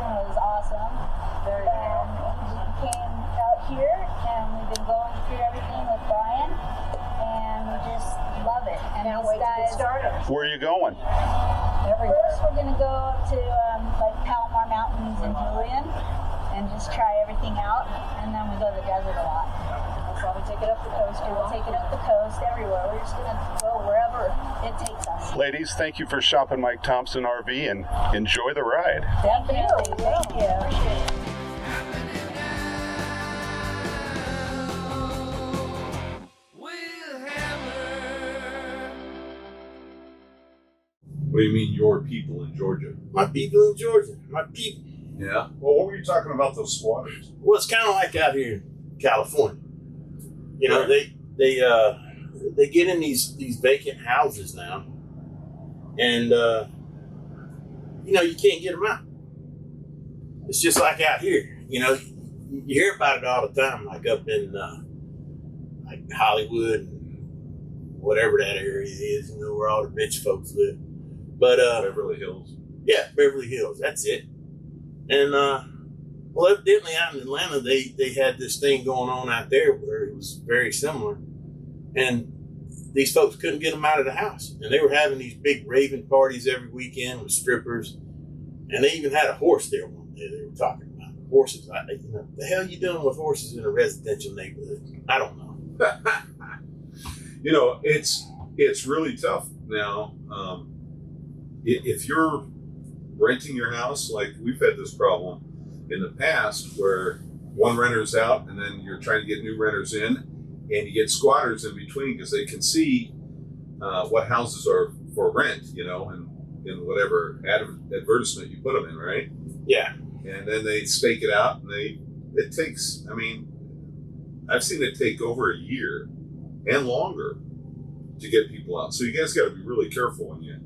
vacation was awesome. Very And we came out here and we've been going through everything with Brian and we just love it. And Can't these wait to get guys, started. Where are you going? Everywhere. first we're going to go up to like Palomar Mountains and Julian and just try everything out. And then we go to the desert a lot. That's why we take it up the coast. We'll take it up the coast, everywhere. We're just going to go wherever it takes us. Ladies, thank you for shopping Mike Thompson RV and enjoy the ride. Definitely. Thank you. Appreciate it. What do you mean, your people in Georgia? My people in Georgia. My people. Yeah. Well, what were you talking about those squatters? Well, it's kind of like out here in California. You know, Right. they get in these vacant houses now, and you know, you can't get them out. It's just like out here. You know, you hear about it all the time, like up in like Hollywood and whatever that area is. You know, where all the rich folks live. But Beverly Hills. yeah, Beverly Hills. That's it. And well, evidently out in Atlanta, they had this thing going on out there where it was very similar, and these folks couldn't get them out of the house, and they were having these big raving parties every weekend with strippers, and they even had a horse there one day. They were talking about horses. You know, the hell you doing with horses in a residential neighborhood? I don't know. You know, it's really tough now. If you're renting your house, like we've had this problem in the past where one renter's out and then you're trying to get new renters in and you get squatters in between because they can see what houses are for rent, you know, and in whatever advertisement you put them in, right? Yeah. And then they stake it out and it takes, I mean, I've seen it take over a year and longer to get people out. So you guys got to be really careful when you're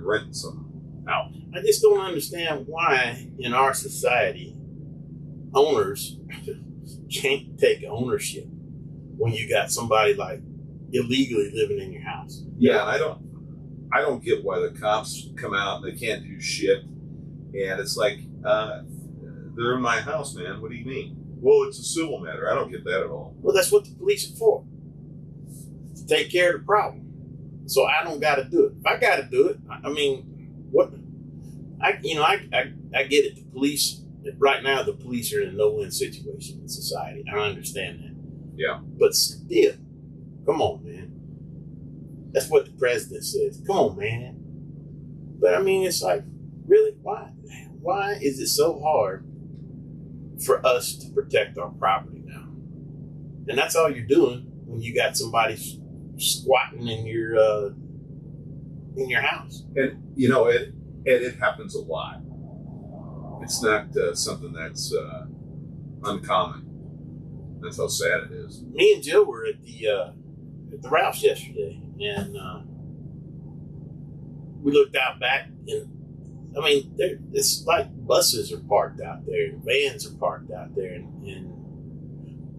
renting something out. I just don't understand why in our society owners can't take ownership when you got somebody like illegally living in your house. Yeah, I don't get why the cops come out and they can't do shit. And it's like, they're in my house, man. What do you mean? Well, it's a civil matter. I don't get that at all. Well, that's what the police are for. To take care of the problem. So I don't got to do it. If I got to do it, I mean, what? I get it. The police, right now, the police are in a no-win situation in society. I understand that. Yeah. But still, come on, man. That's what the president says. Come on, man. But I mean, it's like, really? Why? Why is it so hard for us to protect our property now? And that's all you're doing when you got somebody squatting in your house. And, you know, it happens a lot. It's not something that's uncommon. That's how sad it is. Me and Jill were at the Ralph's yesterday, and we looked out back, and I mean, it's like buses are parked out there, and vans are parked out there, and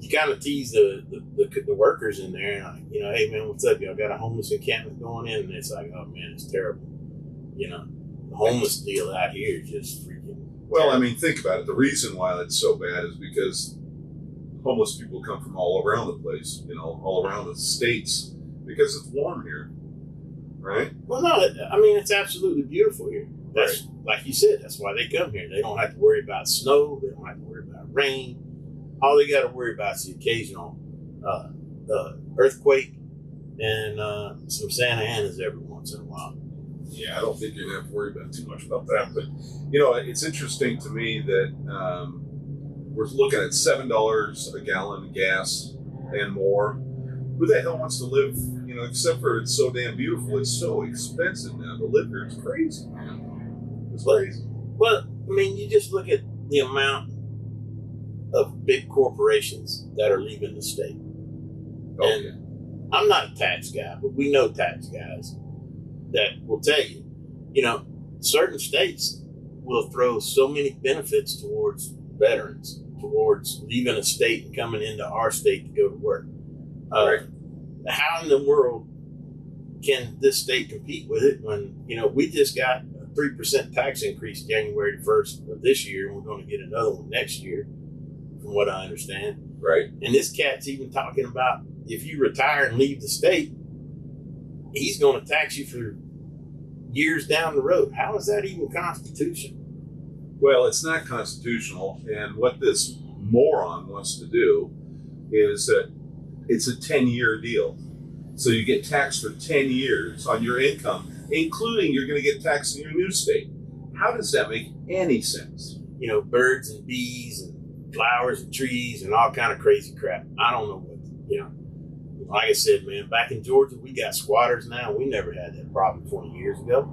you kind of tease the workers in there, and like, you know, hey man, what's up? Y'all got a homeless encampment going in? And it's like, oh man, it's terrible. You know, the homeless deal out here is just freaking. Well, I mean, think about it. The reason why it's so bad is because homeless people come from all around the place, you know, all around the states, because it's warm here, right? Well, no, I mean, it's absolutely beautiful here. That's right. Like you said, that's why they come here. They don't have to worry about snow. They don't have to worry about rain. All they got to worry about is the occasional earthquake and some Santa Anas every once in a while. Yeah, I don't think you're going to have to worry about too much about that. But, you know, it's interesting to me that we're looking at $7 a gallon of gas and more. Who the hell wants to live, you know, except for it's so damn beautiful. It's so expensive now to live here. It's crazy, man. It's crazy. Well, I mean, you just look at the amount of big corporations that are leaving the state. Oh, and yeah. I'm not a tax guy, but we know tax guys that will tell you, you know, certain states will throw so many benefits towards veterans, towards leaving a state and coming into our state to go to work. Right. How in the world can this state compete with it when, you know, we just got 3% tax increase January 1st of this year, and we're going to get another one next year, from what I understand. Right. And this cat's even talking about if you retire and leave the state, he's going to tax you for years down the road. How is that even constitutional? Well, it's not constitutional, and what this moron wants to do is that it's a 10-year deal. So you get taxed for 10 years on your income, including you're going to get taxed in your new state. How does that make any sense? You know, birds and bees and flowers and trees and all kind of crazy crap. I don't know what, you know. Like I said, man, back in Georgia, we got squatters now. We never had that problem 20 years ago.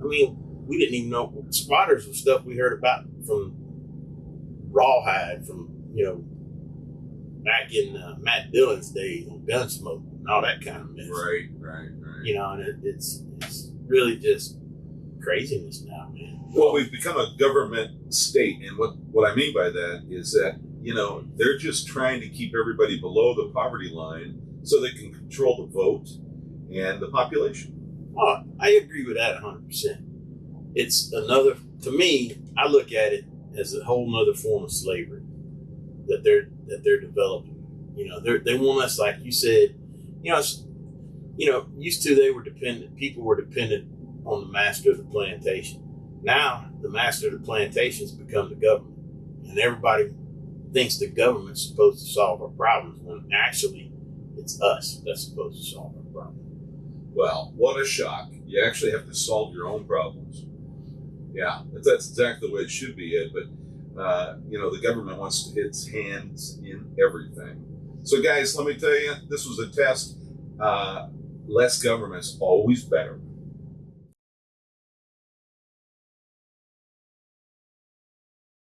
I mean, we didn't even know squatters was stuff we heard about from Rawhide, from, you know, back in Matt Dillon's days on Gunsmoke and all that kind of mess. Right. You know, and it's really just craziness now, man. Well, we've become a government state, and what I mean by that is that, you know, they're just trying to keep everybody below the poverty line so they can control the vote and the population. Oh, I agree with that 100%. It's another, to me, I look at it as a whole nother form of slavery that they're developing. You know, they want us, like you said, used to people were dependent on the master of the plantation. Now the master of the plantation has become the government, and everybody thinks the government's supposed to solve our problems when actually it's us that's supposed to solve our problems. Well, what a shock. You actually have to solve your own problems. Yeah, that's exactly the way it should be, Ed, but the government wants to get its hands in everything. So guys, let me tell you, this was a test. Less government's always better.